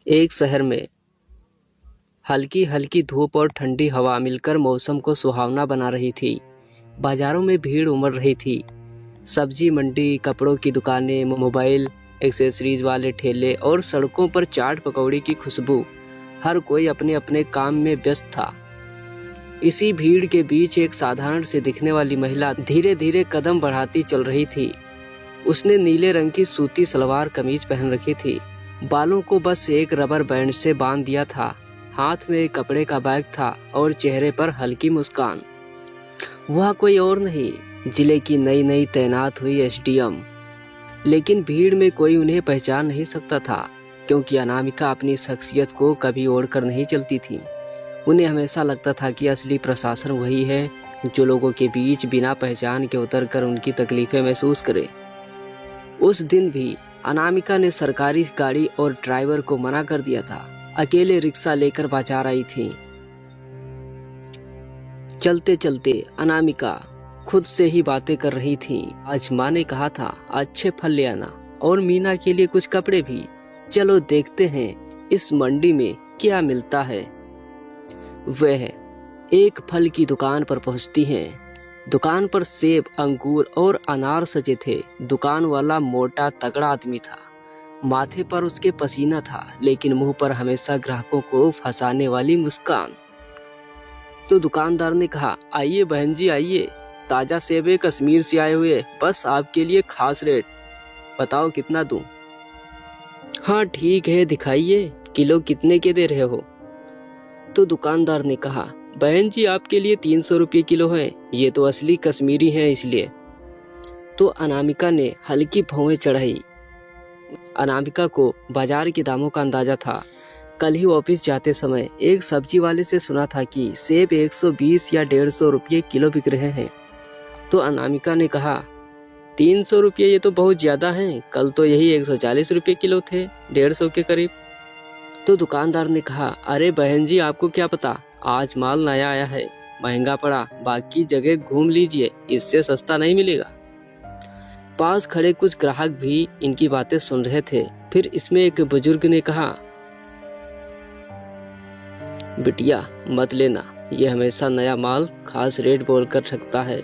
एक शहर में हल्की हल्की धूप और ठंडी हवा मिलकर मौसम को सुहावना बना रही थी। बाजारों में भीड़ उमड़ रही थी। सब्जी मंडी, कपड़ों की दुकानें, मोबाइल एक्सेसरीज वाले ठेले और सड़कों पर चाट पकौड़ी की खुशबू। हर कोई अपने अपने काम में व्यस्त था। इसी भीड़ के बीच एक साधारण से दिखने वाली महिला धीरे धीरे कदम बढ़ाती चल रही थी। उसने नीले रंग की सूती सलवार कमीज पहन रखी थी। बालों को बस एक रबर बैंड से बांध दिया था। हाथ में एक कपड़े का बैग था और चेहरे पर हल्की मुस्कान। वह कोई और नहीं, जिले की नई नई तैनात हुई एसडीएम। लेकिन भीड़ में कोई उन्हें पहचान नहीं सकता था, क्योंकि अनामिका अपनी शख्सियत को कभी ओढ़कर नहीं चलती थी। उन्हें हमेशा लगता था कि असली प्रशासन वही है जो लोगों के बीच बिना पहचान के उतरकर उनकी तकलीफें महसूस करे। उस दिन भी अनामिका ने सरकारी गाड़ी और ड्राइवर को मना कर दिया था। अकेले रिक्शा लेकर बाजार आई थी। चलते चलते अनामिका खुद से ही बातें कर रही थी। आज माँ ने कहा था अच्छे फल ले आना और मीना के लिए कुछ कपड़े भी। चलो देखते हैं इस मंडी में क्या मिलता है। वह एक फल की दुकान पर पहुंचती हैं। दुकान पर सेब, अंगूर और अनार सजे थे। दुकान वाला मोटा तगड़ा आदमी था। माथे पर उसके पसीना था, लेकिन मुंह पर हमेशा ग्राहकों को फंसाने वाली मुस्कान। तो दुकानदार ने कहा, आइए बहन जी आइए, ताजा सेब है, कश्मीर से आए हुए, बस आपके लिए खास रेट। बताओ कितना दूं? हाँ ठीक है, दिखाइए, किलो कितने के दे रहे हो? तो दुकानदार ने कहा, बहन जी आपके लिए 300 रुपये किलो है, ये तो असली कश्मीरी है इसलिए। तो अनामिका ने हल्की भौहें चढ़ाई। अनामिका को बाजार के दामों का अंदाजा था। कल ही ऑफिस जाते समय एक सब्जी वाले से सुना था कि सेब 120 या 150 रुपये किलो बिक रहे हैं। तो अनामिका ने कहा, 300 रुपये ये तो बहुत ज्यादा है, कल तो यही 140 रुपये किलो थे, 150 के करीब। तो दुकानदार ने कहा, अरे बहन जी आपको क्या पता, आज माल नया आया है, महंगा पड़ा, बाकी जगह घूम लीजिए, इससे सस्ता नहीं मिलेगा। पास खड़े कुछ ग्राहक भी इनकी बातें सुन रहे थे। फिर इसमें एक बुजुर्ग ने कहा, बिटिया मत लेना, ये हमेशा नया माल खास रेट बोलकर रखता है।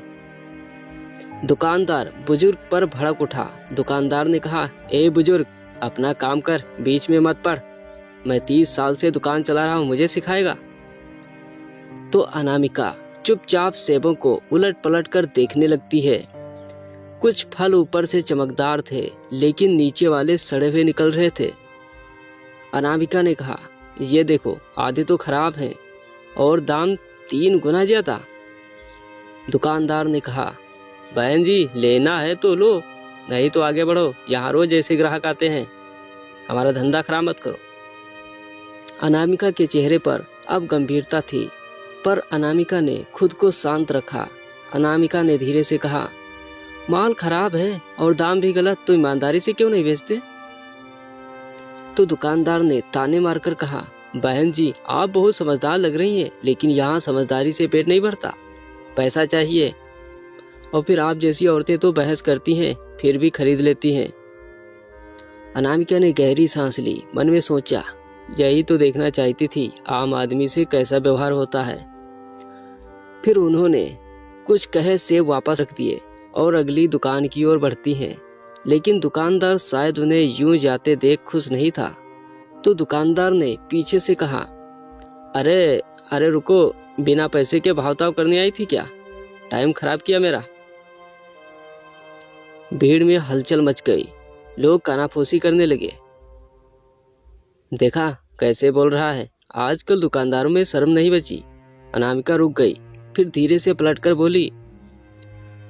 दुकानदार बुजुर्ग पर भड़क उठा। दुकानदार ने कहा, ए बुजुर्ग अपना काम कर, बीच में मत पड़, मैं 30 साल से दुकान चला रहा हूँ, मुझे सिखाएगा? तो अनामिका चुपचाप सेबों को उलट पलट कर देखने लगती है। कुछ फल ऊपर से चमकदार थे, लेकिन नीचे वाले सड़े हुए निकल रहे थे। अनामिका ने कहा, ये देखो, आधे तो खराब हैं और दाम 3 गुना ज्यादा। दुकानदार ने कहा, बहन जी लेना है तो लो, नहीं तो आगे बढ़ो, यहाँ रोज ऐसे ग्राहक आते हैं, हमारा धंधा खराब मत करो। अनामिका के चेहरे पर अब गंभीरता थी, पर अनामिका ने खुद को शांत रखा। अनामिका ने धीरे से कहा, माल खराब है और दाम भी गलत, तो ईमानदारी से क्यों नहीं बेचते? तो दुकानदार ने ताने मारकर कहा, बहन जी आप बहुत समझदार लग रही हैं, लेकिन यहाँ समझदारी से पेट नहीं भरता, पैसा चाहिए। और फिर आप जैसी औरतें तो बहस करती हैं, फिर भी खरीद लेती हैं। अनामिका ने गहरी सांस ली। मन में सोचा, यही तो देखना चाहती थी, आम आदमी से कैसा व्यवहार होता है। फिर उन्होंने कुछ कहे सेब वापस रख दिए और अगली दुकान की ओर बढ़ती हैं। लेकिन दुकानदार शायद उन्हें यूं जाते देख खुश नहीं था। तो दुकानदार ने पीछे से कहा, अरे अरे रुको, बिना पैसे के भाव-ताव करने आई थी क्या? टाइम खराब किया मेरा। भीड़ में हलचल मच गई। लोग कानाफूसी करने लगे। देखा कैसे बोल रहा है, आजकल दुकानदारों में शर्म नहीं बची। अनामिका रुक गई, फिर धीरे से पलटकर बोली,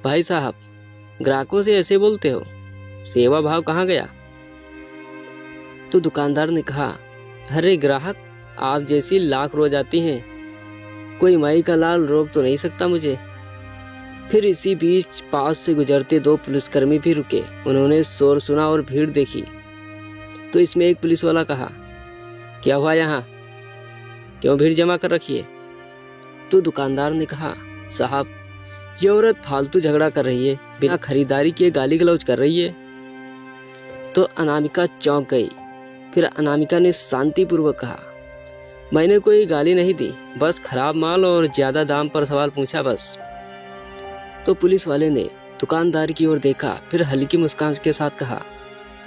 भाई साहब ग्राहकों से ऐसे बोलते हो, सेवा भाव कहाँ गया? तो दुकानदार ने कहा, अरे ग्राहक आप जैसी लाख रोज आती हैं, कोई माई का लाल रोक तो नहीं सकता मुझे। फिर इसी बीच पास से गुजरते 2 पुलिसकर्मी भी रुके। उन्होंने शोर सुना और भीड़ देखी। तो इसमें एक पुलिस वाला कहा, क्या हुआ यहाँ, क्यों भीड़ जमा कर रखी है? तो दुकानदार ने कहा, साहब ये औरत फालतू झगड़ा कर रही है, बिना खरीदारी किए गाली गलौज कर रही है। तो अनामिका चौंक गई। फिर अनामिका ने शांतिपूर्वक कहा, मैंने कोई गाली नहीं दी, बस खराब माल और ज्यादा दाम पर सवाल पूछा बस। तो पुलिस वाले ने दुकानदार की ओर देखा, फिर हल्की मुस्कान के साथ कहा,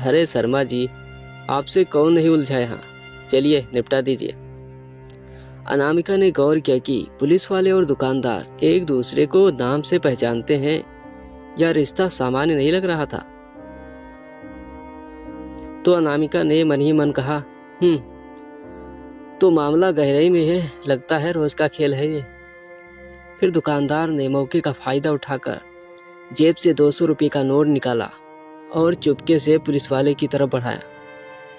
अरे शर्मा जी, आपसे कौन नहीं उलझा यहाँ, चलिए निपटा दीजिए। अनामिका ने गौर किया कि पुलिस वाले और दुकानदार एक दूसरे को नाम से पहचानते हैं, या रिश्ता सामान्य नहीं लग रहा था। तो अनामिका ने मन ही मन कहा, तो मामला गहराई में है, लगता है रोज का खेल है ये। फिर दुकानदार ने मौके का फायदा उठाकर जेब से 200 रुपये का नोट निकाला और चुपके से पुलिस वाले की तरफ बढ़ाया।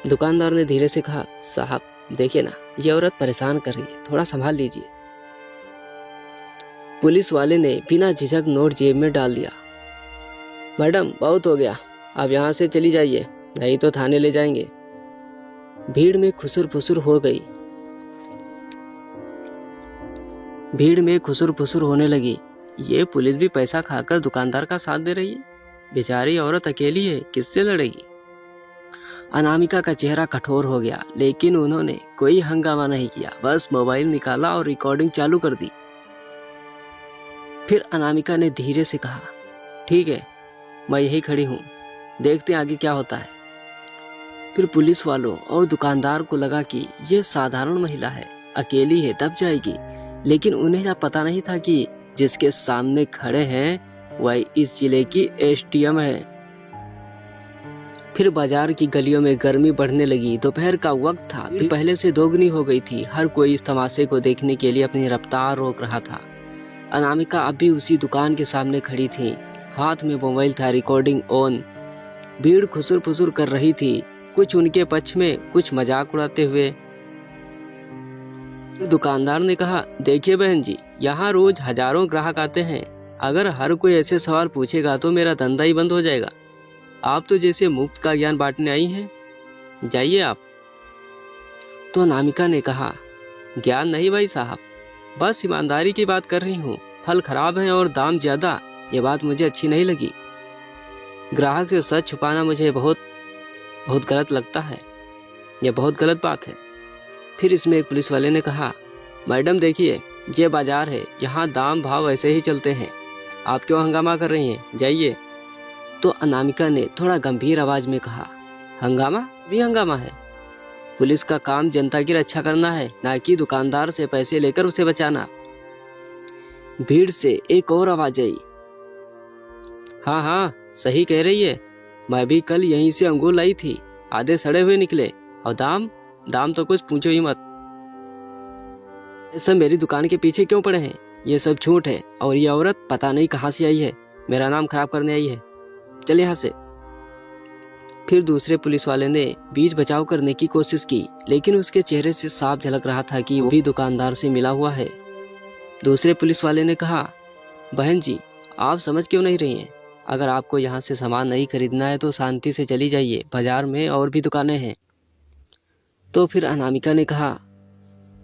दुकानदार ने धीरे से कहा, साहब देखिए ना, ये औरत परेशान कर रही है, थोड़ा संभाल लीजिए। पुलिस वाले ने बिना झिझक नोट जेब में डाल दिया। मैडम बहुत हो गया, आप यहाँ से चली जाइए, नहीं तो थाने ले जाएंगे। भीड़ में खुसुर फुसुर हो गई। भीड़ में खुसुर फुसुर होने लगी। ये पुलिस भी पैसा खाकर दुकानदार का साथ दे रही है, बेचारी औरत अकेली है, किससे लड़ेगी। अनामिका का चेहरा कठोर हो गया, लेकिन उन्होंने कोई हंगामा नहीं किया, बस मोबाइल निकाला और रिकॉर्डिंग चालू कर दी। फिर अनामिका ने धीरे से कहा, ठीक है, मैं यही खड़ी हूँ, देखते हैं आगे क्या होता है। फिर पुलिस वालों और दुकानदार को लगा कि ये साधारण महिला है, अकेली है, दब जाएगी, लेकिन उन्हें यह पता नहीं था कि जिसके सामने खड़े हैं वह इस जिले की एसडीएम है। फिर बाजार की गलियों में गर्मी बढ़ने लगी। दोपहर का वक्त था, पहले से दोगुनी हो गई थी। हर कोई इस तमाशे को देखने के लिए अपनी रफ्तार रोक रहा था। अनामिका अभी उसी दुकान के सामने खड़ी थी, हाथ में मोबाइल था, रिकॉर्डिंग ऑन। भीड़ खुसुर फुसुर कर रही थी, कुछ उनके पक्ष में, कुछ मजाक उड़ाते हुए। दुकानदार ने कहा, देखिए बहन जी, यहाँ रोज हजारों ग्राहक आते हैं, अगर हर कोई ऐसे सवाल पूछेगा तो मेरा धंधा ही बंद हो जाएगा। आप तो जैसे मुफ्त का ज्ञान बांटने आई हैं, जाइए आप। तो अनामिका ने कहा, ज्ञान नहीं भाई साहब, बस ईमानदारी की बात कर रही हूँ। फल खराब है और दाम ज्यादा, ये बात मुझे अच्छी नहीं लगी। ग्राहक से सच छुपाना मुझे बहुत गलत लगता है, यह बहुत गलत बात है। फिर इसमें एक पुलिस वाले ने कहा, मैडम देखिए, ये बाजार है, यहाँ दाम भाव ऐसे ही चलते हैं, आप क्यों हंगामा कर रही हैं, जाइए। तो अनामिका ने थोड़ा गंभीर आवाज में कहा, हंगामा भी हंगामा है, पुलिस का काम जनता की रक्षा करना है, ना कि दुकानदार से पैसे लेकर उसे बचाना। भीड़ से एक और आवाज आई, हाँ हाँ सही कह रही है, मैं भी कल यहीं से अंगूर लाई थी, आधे सड़े हुए निकले, और दाम तो कुछ पूछो ही मत। ये सब मेरी दुकान के पीछे क्यों पड़े हैं, ये सब झूठ है, और ये औरत पता नहीं कहाँ से आई है, मेरा नाम खराब करने आई है, चले यहाँ से। फिर दूसरे पुलिस वाले ने बीच बचाव करने की कोशिश की, लेकिन उसके चेहरे से साफ झलक रहा था कि वो भी दुकानदार से मिला हुआ है। दूसरे पुलिस वाले ने कहा, बहन जी आप समझ क्यों नहीं रही हैं, अगर आपको यहाँ से सामान नहीं खरीदना है तो शांति से चली जाइए, बाजार में और भी दुकानें हैं। तो फिर अनामिका ने कहा,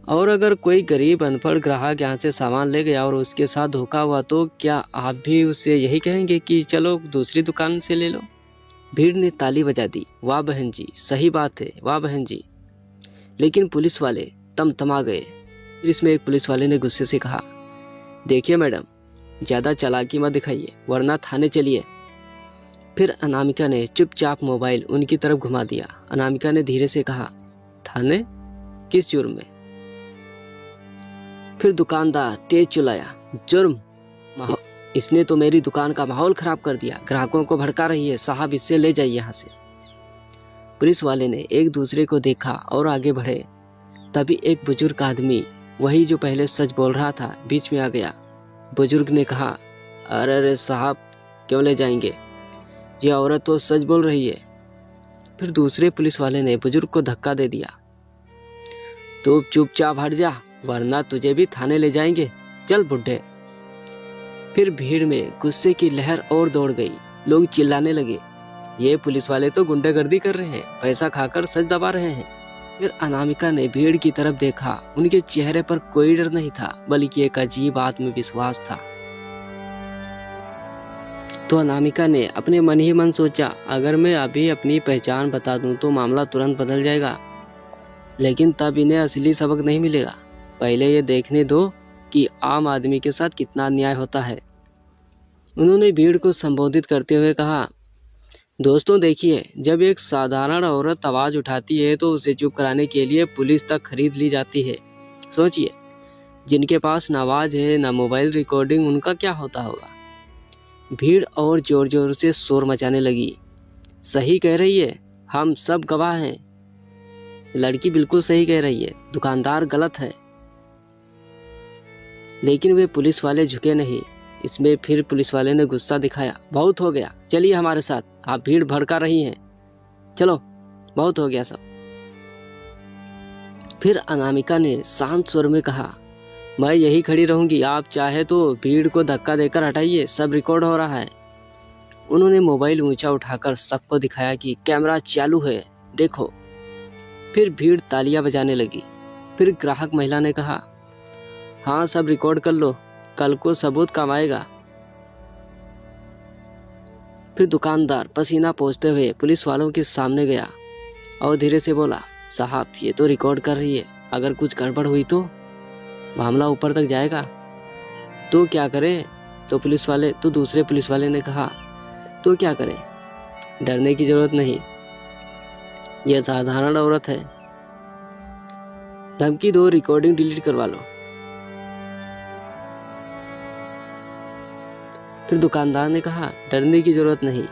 और अगर कोई गरीब अनपढ़ ग्राहक यहाँ से सामान ले गया और उसके साथ धोखा हुआ तो क्या आप भी उससे यही कहेंगे कि चलो दूसरी दुकान से ले लो। भीड़ ने ताली बजा दी, वाह बहन जी, सही बात है, वाह बहन जी। लेकिन पुलिस वाले तमतमा गए। फिर इसमें एक पुलिस वाले ने गुस्से से कहा, देखिए मैडम, ज्यादा चालाकी मत दिखाइए वरना थाने चलिए। फिर अनामिका ने चुपचाप मोबाइल उनकी तरफ घुमा दिया। अनामिका ने धीरे से कहा, थाने, किस जुर्म में? फिर दुकानदार तेज चिल्लाया, जुर्म? इसने तो मेरी दुकान का माहौल खराब कर दिया, ग्राहकों को भड़का रही है, साहब इससे ले जाइए यहाँ से। पुलिस वाले ने एक दूसरे को देखा और आगे बढ़े। तभी एक बुजुर्ग आदमी, वही जो पहले सच बोल रहा था, बीच में आ गया। बुजुर्ग ने कहा, अरे साहब क्यों ले जाएंगे, ये औरत तो सच बोल रही है। फिर दूसरे पुलिस वाले ने बुजुर्ग को धक्का दे दिया, तू चुपचाप हट जा वरना तुझे भी थाने ले जाएंगे, चल बुड्ढे। फिर भीड़ में गुस्से की लहर और दौड़ गई। लोग चिल्लाने लगे, ये पुलिस वाले तो गुंडागर्दी कर रहे हैं, पैसा खाकर सच दबा रहे हैं। फिर अनामिका ने भीड़ की तरफ देखा, उनके चेहरे पर कोई डर नहीं था, बल्कि एक अजीब आत्मविश्वास था। तो अनामिका ने अपने मन ही मन सोचा, अगर मैं अभी अपनी पहचान बता दूं तो मामला तुरंत बदल जाएगा, लेकिन तब इन्हें असली सबक नहीं मिलेगा। पहले ये देखने दो कि आम आदमी के साथ कितना अन्याय होता है। उन्होंने भीड़ को संबोधित करते हुए कहा, दोस्तों देखिए, जब एक साधारण औरत आवाज़ उठाती है तो उसे चुप कराने के लिए पुलिस तक खरीद ली जाती है। सोचिए, जिनके पास न आवाज़ है न मोबाइल रिकॉर्डिंग, उनका क्या होता होगा। भीड़ और जोर जोर से शोर मचाने लगी। सही कह रही है, हम सब गवाह हैं। लड़की बिल्कुल सही कह रही है, दुकानदार गलत है। लेकिन वे पुलिस वाले झुके नहीं। इसमें फिर पुलिस वाले ने गुस्सा दिखाया, बहुत हो गया, चलिए हमारे साथ, आप भीड़ भड़का रही हैं, चलो बहुत हो गया सब। फिर अनामिका ने शांत स्वर में कहा, मैं यही खड़ी रहूंगी, आप चाहे तो भीड़ को धक्का देकर हटाइए, सब रिकॉर्ड हो रहा है। उन्होंने मोबाइल ऊंचा उठाकर सबको दिखाया कि कैमरा चालू है, देखो। फिर भीड़ तालियां बजाने लगी। फिर ग्राहक महिला ने कहा, हाँ सब रिकॉर्ड कर लो, कल को सबूत काम आएगा। फिर दुकानदार पसीना पोंछते हुए पुलिस वालों के सामने गया और धीरे से बोला, साहब ये तो रिकॉर्ड कर रही है, अगर कुछ गड़बड़ हुई तो मामला ऊपर तक जाएगा। तो क्या करें? तो दूसरे पुलिस वाले ने कहा, तो क्या करें, डरने की जरूरत नहीं, यह साधारण औरत है, धमकी दो, रिकॉर्डिंग डिलीट करवा लो। फिर दुकानदार ने कहा, डरने की जरूरत नहीं,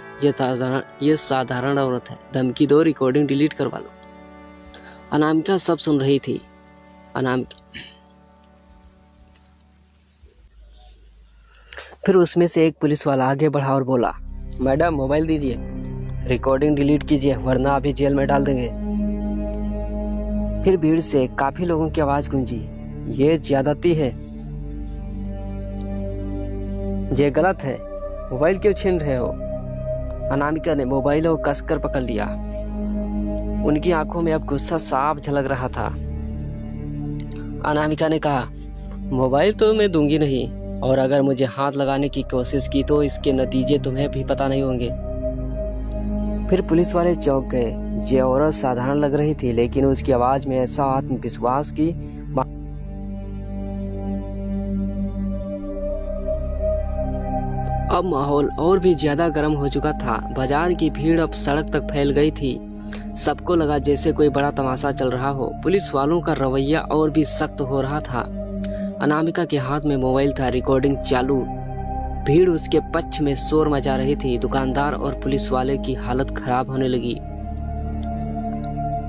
यह साधारण औरत है, धमकी दो, रिकॉर्डिंग डिलीट करवा लो। अनामिका सब सुन रही थी। फिर उसमें से एक पुलिस वाला आगे बढ़ा और बोला, मैडम मोबाइल दीजिए, रिकॉर्डिंग डिलीट कीजिए, वरना अभी जेल में डाल देंगे। फिर भीड़ से काफी लोगों की आवाज गूंजी, ये ज्यादती है, ये गलत है, मोबाइल क्यों छीन रहे हो। अनामिका ने मोबाइल को कसकर पकड़ लिया। उनकी आंखों में अब गुस्सा साफ झलक रहा था। अनामिका ने कहा, मोबाइल तो मैं दूंगी नहीं, और अगर मुझे हाथ लगाने की कोशिश की तो इसके नतीजे तुम्हें भी पता नहीं होंगे। फिर पुलिस वाले चौंक गए। ये औरत साधारण लग रही थी, लेकिन उसकी आवाज में ऐसा आत्मविश्वास की अब माहौल और भी ज्यादा गर्म हो चुका था। बाजार की भीड़ अब सड़क तक फैल गई थी। सबको लगा जैसे कोई बड़ा तमाशा चल रहा हो। पुलिस वालों का रवैया और भी सख्त हो रहा था। अनामिका के हाथ में मोबाइल था, रिकॉर्डिंग चालू। भीड़ उसके पक्ष में शोर मचा रही थी। दुकानदार और पुलिस वाले की हालत खराब होने लगी।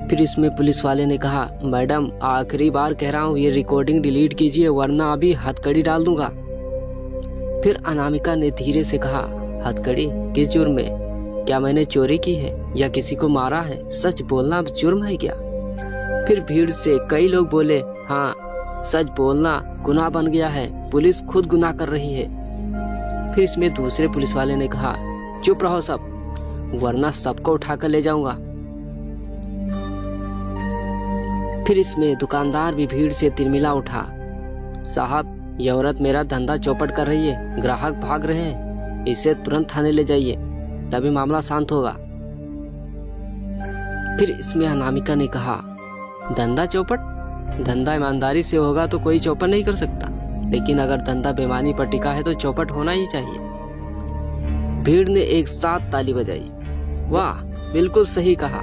फिर इसमें पुलिस वाले ने कहा, मैडम आखिरी बार कह रहा हूँ, ये रिकॉर्डिंग डिलीट कीजिए, वरना अभी हथकड़ी डाल दूंगा। फिर अनामिका ने धीरे से कहा, हथकड़ी किस जुर्म में? क्या मैंने चोरी की है या किसी को मारा है? सच बोलना अब जुर्म है क्या? फिर भीड़ से कई लोग बोले, हाँ सच बोलना गुनाह बन गया है, पुलिस खुद गुनाह कर रही है। फिर इसमें दूसरे पुलिस वाले ने कहा, चुप रहो सब, वरना सबको उठाकर ले जाऊंगा। फिर इसमें दुकानदार भी भीड़ से तिलमिला उठा, साहब यह औरत मेरा धंधा चौपट कर रही है, ग्राहक भाग रहे हैं, इसे तुरंत थाने ले जाइए, तभी मामला शांत होगा। फिर इसमें अनामिका ने कहा, धंधा चौपट? धंधा ईमानदारी से होगा तो कोई चौपट नहीं कर सकता, लेकिन अगर धंधा बेईमानी पर टिका है तो चौपट होना ही चाहिए। भीड़ ने एक साथ ताली बजाई। वाह, बिल्कुल सही कहा।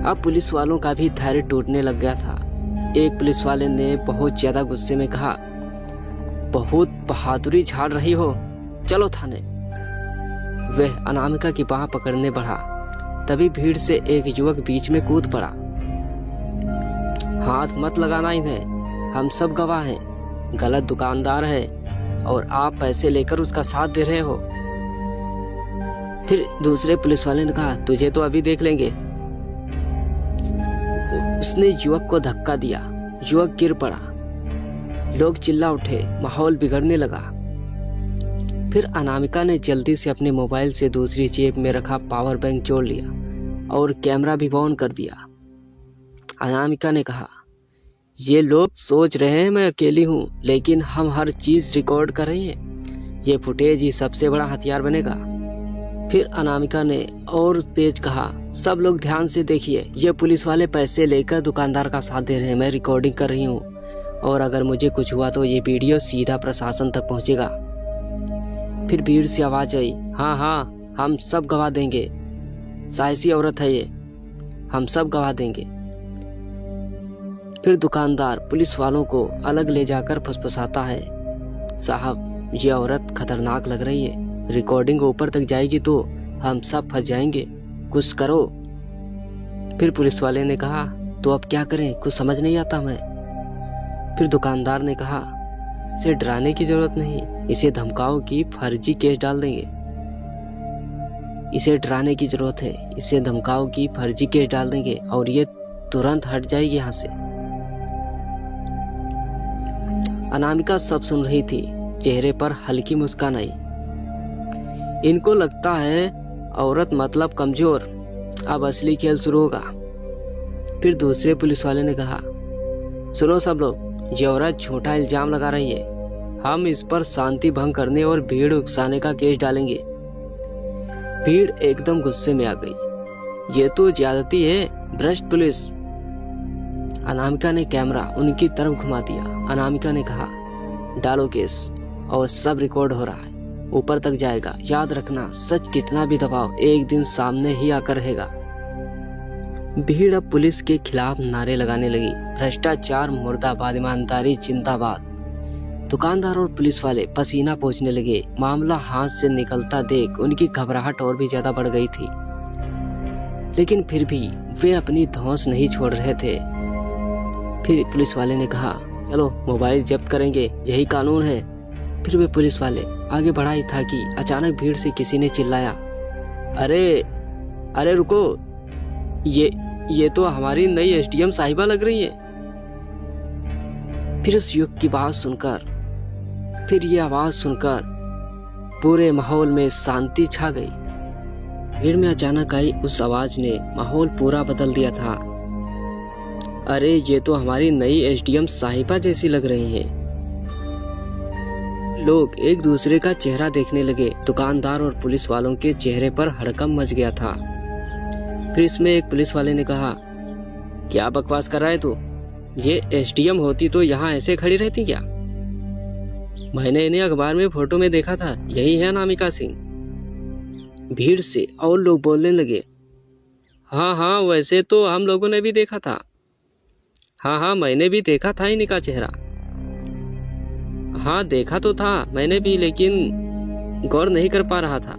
अब पुलिस वालों का भी धैर्य टूटने लग गया था। एक पुलिस वाले ने बहुत ज्यादा गुस्से में कहा, बहुत बहादुरी झाड़ रही हो, चलो थाने। वह अनामिका की बाह पकड़ने बढ़ा। तभी भीड़ से एक युवक बीच में कूद पड़ा। हाथ मत लगाना इन्हें, हम सब गवाह हैं, गलत दुकानदार है और आप पैसे लेकर उसका साथ दे रहे हो। फिर दूसरे पुलिस वाले ने कहा, तुझे तो अभी देख लेंगे। उसने युवक को धक्का दिया, युवक गिर पड़ा। लोग चिल्ला उठे, माहौल बिगड़ने लगा। फिर अनामिका ने जल्दी से अपने मोबाइल से दूसरी जेब में रखा पावर बैंक जोड़ लिया और कैमरा भी ऑन कर दिया। अनामिका ने कहा, ये लोग सोच रहे हैं मैं अकेली हूँ, लेकिन हम हर चीज रिकॉर्ड कर रहे हैं। ये फुटेज ही सबसे बड़ा हथियार बनेगा। फिर अनामिका ने और तेज कहा, सब लोग ध्यान से देखिए, ये पुलिस वाले पैसे लेकर दुकानदार का साथ दे रहे हैं। मैं रिकॉर्डिंग कर रही हूँ और अगर मुझे कुछ हुआ तो ये वीडियो सीधा प्रशासन तक पहुँचेगा। फिर भीड़ से आवाज आई, हाँ हाँ, हम सब गवाह देंगे, साहसी औरत है ये, हम सब गवाह देंगे। फिर दुकानदार पुलिस वालों को अलग ले जाकर फुसफुसाता है, साहब ये औरत खतरनाक लग रही है, रिकॉर्डिंग ऊपर तक जाएगी तो हम सब फंस जाएंगे, कुछ करो। फिर पुलिस वाले ने कहा, तो अब क्या करें, कुछ समझ नहीं आता मैं। फिर दुकानदार ने कहा, इसे डराने की जरूरत नहीं, इसे धमकाओ कि फर्जी केस डाल देंगे। इसे डराने की जरूरत है, इसे धमकाओ कि फर्जी केस डाल देंगे और ये तुरंत हट जाएगी यहाँ से। अनामिका सब सुन रही थी, चेहरे पर हल्की मुस्कान आई। इनको लगता है औरत मतलब कमजोर, अब असली खेल शुरू होगा। फिर दूसरे पुलिस वाले ने कहा, सुनो सब लोग, ये औरत झूठा इल्जाम लगा रही है, हम इस पर शांति भंग करने और भीड़ उकसाने का केस डालेंगे। भीड़ एकदम गुस्से में आ गई, ये तो ज्यादती है, भ्रष्ट पुलिस। अनामिका ने कैमरा उनकी तरफ घुमा दिया। अनामिका ने कहा, डालो केस, और सब रिकॉर्ड हो रहा है, ऊपर तक जाएगा, याद रखना, सच कितना भी दबाओ एक दिन सामने ही आकर रहेगा। भीड़ अब पुलिस के खिलाफ नारे लगाने लगी, भ्रष्टाचार मुर्दाबाद, ईमानदारी जिंदाबाद। दुकानदार और पुलिस वाले पसीना पोंछने लगे। मामला हाथ से निकलता देख उनकी घबराहट और भी ज्यादा बढ़ गई थी, लेकिन फिर भी वे अपनी धौंस नहीं छोड़ रहे थे। फिर पुलिस वाले ने कहा, चलो मोबाइल जब्त करेंगे, यही कानून है। फिर वे पुलिस वाले आगे बढ़ा ही था कि अचानक भीड़ से किसी ने चिल्लाया, अरे अरे रुको, ये तो हमारी नई एसडीएम साहिबा लग रही है। फिर उस युवक की बात सुनकर, फिर ये आवाज सुनकर पूरे माहौल में शांति छा गई। भीड़ में अचानक आई उस आवाज ने माहौल पूरा बदल दिया था। अरे ये तो हमारी नई एसडीएम साहिबा जैसी लग रही है। लोग एक दूसरे का चेहरा देखने लगे। दुकानदार और पुलिस वालों के चेहरे पर हड़कंप मच गया था। फिर इसमें एक पुलिस वाले ने कहा, क्या बकवास कर रहा है तू, ये एसडीएम होती तो यहाँ ऐसे खड़ी रहती क्या? मैंने इन्हें अखबार में फोटो में देखा था, यही है अनामिका सिंह। भीड़ से और लोग बोलने लगे, हाँ हाँ, वैसे तो हम लोगों ने भी देखा था, हाँ हाँ, मैंने भी देखा था इन्हीं का चेहरा। हाँ देखा तो था मैंने भी, लेकिन गौर नहीं कर पा रहा था।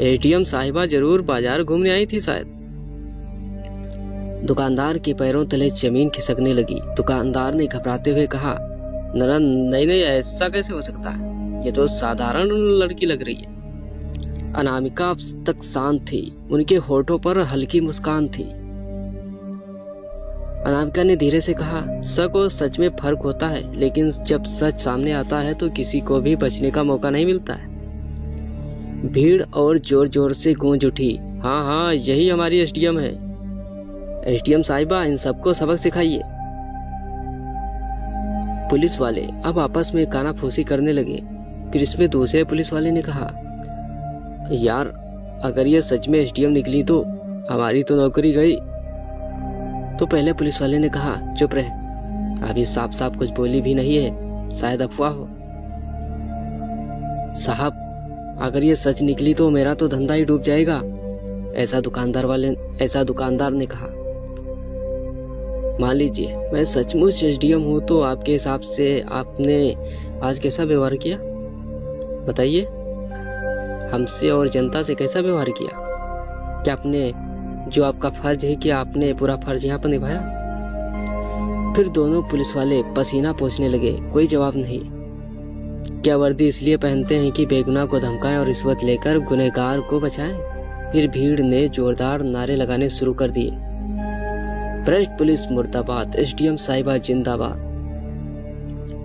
एसडीएम साहिबा जरूर बाजार घूमने आई थी शायद। दुकानदार के पैरों तले जमीन खिसकने लगी। दुकानदार ने घबराते हुए कहा, नहीं नहीं, ऐसा कैसे हो सकता है, ये तो साधारण लड़की लग रही है। अनामिका अब तक शांत थी, उनके होठों पर हल्की मुस्कान थी। अनामिका ने धीरे से कहा, सच और सच में फर्क होता है, लेकिन जब सच सामने आता है तो किसी को भी बचने का मौका नहीं मिलता है। भीड़ और जोर जोर से गूंज उठी, हाँ हाँ, यही हमारी एसडीएम है। एसडीएम साहिबा, इन सबको सबक सिखाइए। पुलिस वाले अब आपस में कानाफूसी करने लगे। फिर इसमें दूसरे पुलिस वाले ने कहा, यार अगर ये सच में एसडीएम निकली तो हमारी तो नौकरी गई। तो पहले पुलिस वाले ने कहा, चुप रहे, अभी साफ साफ कुछ बोली भी नहीं है, शायद अफवाह हो। साहब अगर ये सच निकली तो मेरा तो धंधा ही डूब जाएगा, ऐसा दुकानदार ने कहा। मान लीजिए मैं सचमुच एसडीएम हूँ तो आपके हिसाब से आपने आज कैसा व्यवहार किया बताइए, हमसे और जनता से कैसा व्यवहार किया? क्या आपने जो आपका फर्ज है, क्या आपने पूरा फर्ज यहाँ पर निभाया? फिर दोनों पुलिस वाले पसीना पोंछने लगे। कोई जवाब नहीं। क्या वर्दी इसलिए पहनते हैं कि बेगुनाह को धमकाएं और रिश्वत लेकर गुनहगार को बचाएं? फिर भीड़ ने जोरदार नारे लगाने शुरू कर दिए, भ्रष्ट पुलिस मुर्दाबाद, एसडीएम साहिबा जिंदाबाद।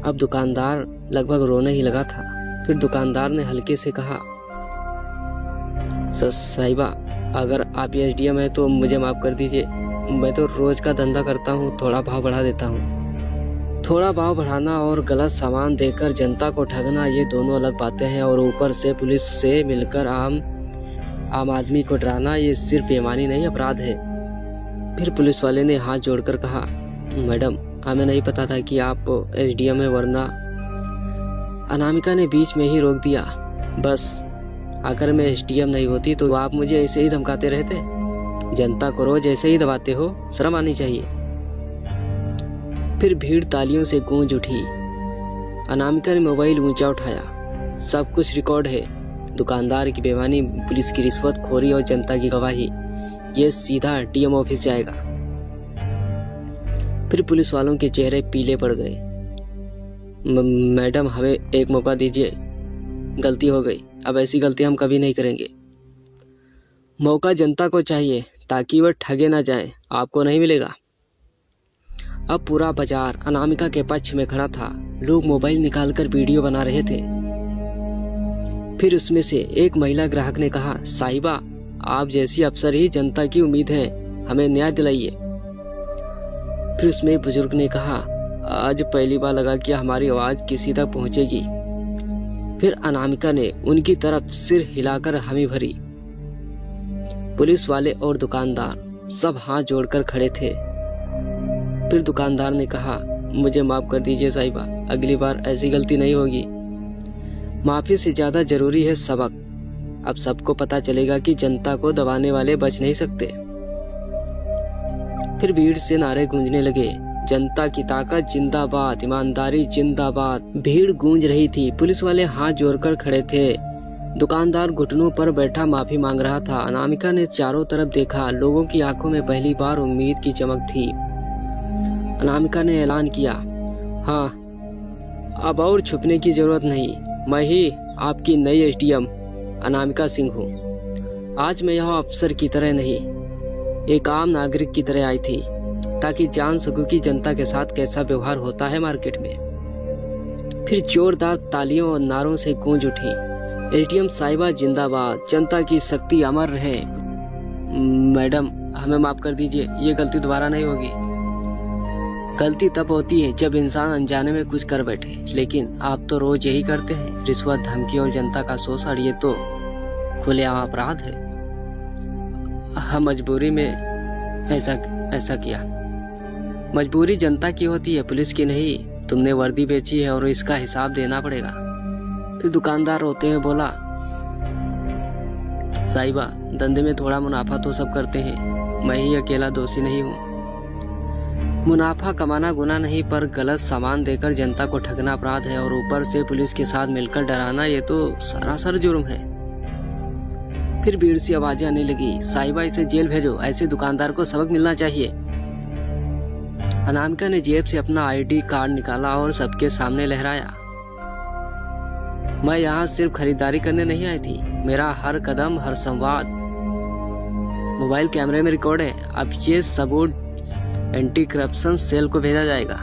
अब दुकानदार लगभग रोने ही लगा था। फिर दुकानदार ने हल्के से कहा, साहिबा अगर आप एसडीएम है तो मुझे माफ कर दीजिए, मैं तो रोज का धंधा करता हूँ, थोड़ा भाव बढ़ा देता हूँ। थोड़ा भाव बढ़ाना और गलत सामान देकर जनता को ठगना, ये दोनों अलग बातें हैं। और ऊपर से पुलिस से मिलकर आम आदमी को डराना, ये सिर्फ बेईमानी नहीं, अपराध है। फिर पुलिस वाले ने हाथ जोड़कर कहा, मैडम हमें नहीं पता था कि आप एसडीएम है, वरना। अनामिका ने बीच में ही रोक दिया, बस अगर मैं एसडीएम नहीं होती तो आप मुझे ऐसे ही धमकाते रहते। जनता को रोज ऐसे ही दबाते हो, शर्म आनी चाहिए। फिर भीड़ तालियों से गूंज उठी। अनामिका ने मोबाइल ऊंचा उठाया, सब कुछ रिकॉर्ड है। दुकानदार की बेईमानी, पुलिस की रिश्वतखोरी और जनता की गवाही, ये सीधा डीएम ऑफिस जाएगा। फिर पुलिस वालों के चेहरे पीले पड़ गए। मैडम हमें एक मौका दीजिए, गलती हो गई, अब ऐसी गलती हम कभी नहीं करेंगे। मौका जनता को चाहिए ताकि वह ठगे ना जाए, आपको नहीं मिलेगा। अब पूरा बाजार अनामिका के पक्ष में खड़ा था। लोग मोबाइल निकालकर वीडियो बना रहे थे। फिर उसमें से एक महिला ग्राहक ने कहा, साहिबा आप जैसी अफसर ही जनता की उम्मीद है, हमें न्याय दिलाइए। फिर उसमें एक बुजुर्ग ने कहा, आज पहली बार लगा कि हमारी आवाज किसी तक पहुंचेगी। फिर अनामिका ने उनकी तरफ सिर हिलाकर हामी भरी। पुलिस वाले और दुकानदार सब हाथ जोड़कर खड़े थे। फिर दुकानदार ने कहा, मुझे माफ कर दीजिए साहिबा, अगली बार ऐसी गलती नहीं होगी। माफी से ज्यादा जरूरी है सबक। अब सबको पता चलेगा कि जनता को दबाने वाले बच नहीं सकते। फिर भीड़ से नारे गूंजने लगे, जनता की ताकत जिंदाबाद, ईमानदारी जिंदाबाद। भीड़ गूंज रही थी। पुलिस वाले हाथ जोड़कर खड़े थे। दुकानदार घुटनों पर बैठा माफी मांग रहा था। अनामिका ने चारों तरफ देखा। लोगों की आंखों में पहली बार उम्मीद की चमक थी। अनामिका ने ऐलान किया, हाँ अब और छुपने की जरूरत नहीं, मैं ही आपकी नई एसडीएम अनामिका सिंह हूँ। आज मैं यहाँ अफसर की तरह नहीं, एक आम नागरिक की तरह आई थी, ताकि जान सकूं कि जनता के साथ कैसा व्यवहार होता है मार्केट में। फिर जोरदार तालियों और नारों से गूंज उठी, एसडीएम साहिबा जिंदाबाद, जनता की शक्ति अमर रहे। मैडम हमें माफ कर दीजिए, ये गलती दोबारा नहीं होगी। गलती तब होती है जब इंसान अनजाने में कुछ कर बैठे, लेकिन आप तो रोज यही करते हैं। रिश्वत, धमकी और जनता का शोषण, ये तो खुलेआम अपराध है। हम मजबूरी में ऐसा किया। मजबूरी जनता की होती है, पुलिस की नहीं। तुमने वर्दी बेची है और इसका हिसाब देना पड़ेगा। फिर दुकानदार रोते हुए बोला, साहिबा धंधे में थोड़ा मुनाफा तो सब करते हैं, मैं ही अकेला दोषी नहीं हूँ। मुनाफा कमाना गुनाह नहीं, पर गलत सामान देकर जनता को ठगना अपराध है। और ऊपर से पुलिस के साथ मिलकर डराना, ये तो सरासर जुर्म है। फिर भीड़ से आवाजें आने लगी, साहिबा इसे जेल भेजो, ऐसे दुकानदार को सबक मिलना चाहिए। अनामिका ने जेब से अपना आईडी कार्ड निकाला और सबके सामने लहराया, मैं यहाँ सिर्फ खरीदारी करने नहीं आई थी, मेरा हर कदम, हर संवाद मोबाइल कैमरे में रिकॉर्ड है। अब ये सबूत एंटी करप्शन सेल को भेजा जाएगा।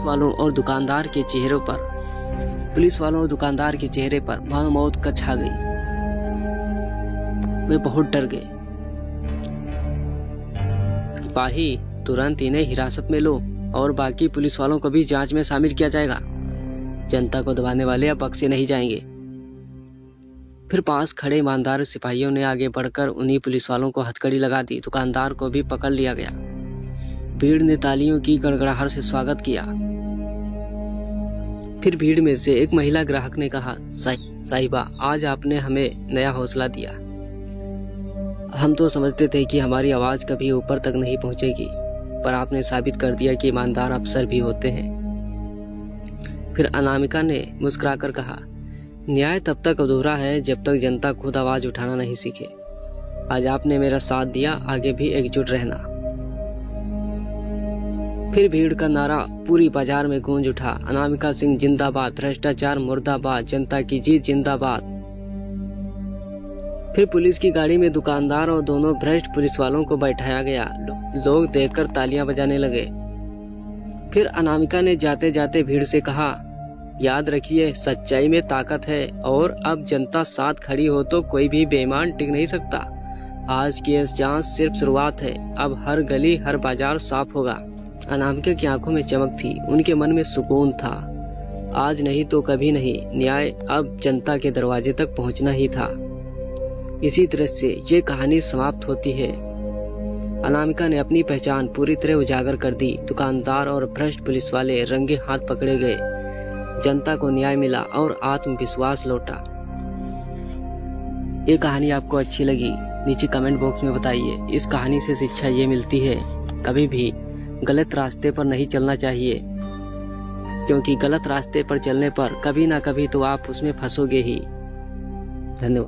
वालों और दुकानदार के चेहरों पर, पुलिस वालों और दुकानदार के चेहरे पर मानो मौत का छा गई। वे बहुत डर गए। सिपाही तुरंत इन्हें हिरासत में लो और बाकी पुलिस वालों को भी जांच में शामिल किया जाएगा। जनता को दबाने वाले अब बख्शे नहीं जाएंगे। फिर पास खड़े ईमानदार सिपाहियों ने आगे बढ़कर उन्हीं पुलिस वालों को हथकड़ी लगा दी। दुकानदार को भी पकड़ लिया गया। भीड़ ने तालियों की गड़गड़ाहट से स्वागत किया। फिर भीड़ में से एक महिला ग्राहक ने कहा, साहिबा आज आपने हमें नया हौसला दिया। हम तो समझते थे कि हमारी आवाज कभी ऊपर तक नहीं पहुंचेगी, पर आपने साबित कर दिया कि ईमानदार अफसर भी होते हैं। फिर अनामिका ने मुस्कुराकर कहा, न्याय तब तक अधूरा है जब तक जनता खुद आवाज उठाना नहीं सीखे। आज आपने मेरा साथ दिया, आगे भी एकजुट रहना। फिर भीड़ का नारा पूरी बाजार में गूंज उठा, अनामिका सिंह जिंदाबाद, भ्रष्टाचार मुर्दाबाद, जनता की जीत जिंदाबाद। फिर पुलिस की गाड़ी में दुकानदार और दोनों भ्रष्ट पुलिस वालों को बैठाया गया। लोग देखकर तालियां बजाने लगे। फिर अनामिका ने जाते जाते भीड़ से कहा, याद रखिए सच्चाई में ताकत है, और अब जनता साथ खड़ी हो तो कोई भी बेईमान टिक नहीं सकता। आज की इस जांच सिर्फ शुरुआत है, अब हर गली हर बाजार साफ होगा। अनामिका की आंखों में चमक थी, उनके मन में सुकून था। आज नहीं तो कभी नहीं, न्याय अब जनता के दरवाजे तक पहुंचना ही था। इसी तरह से ये कहानी समाप्त होती है। अनामिका ने अपनी पहचान पूरी तरह उजागर कर दी। दुकानदार और भ्रष्ट पुलिस वाले रंगे हाथ पकड़े गए, जनता को न्याय मिला और आत्मविश्वास लौटा। ये कहानी आपको अच्छी लगी? नीचे कमेंट बॉक्स में बताइए। इस कहानी से शिक्षा ये मिलती है, कभी भी गलत रास्ते पर नहीं चलना चाहिए, क्योंकि गलत रास्ते पर चलने पर कभी ना कभी तो आप उसमें फंसोगे ही। धन्यवाद।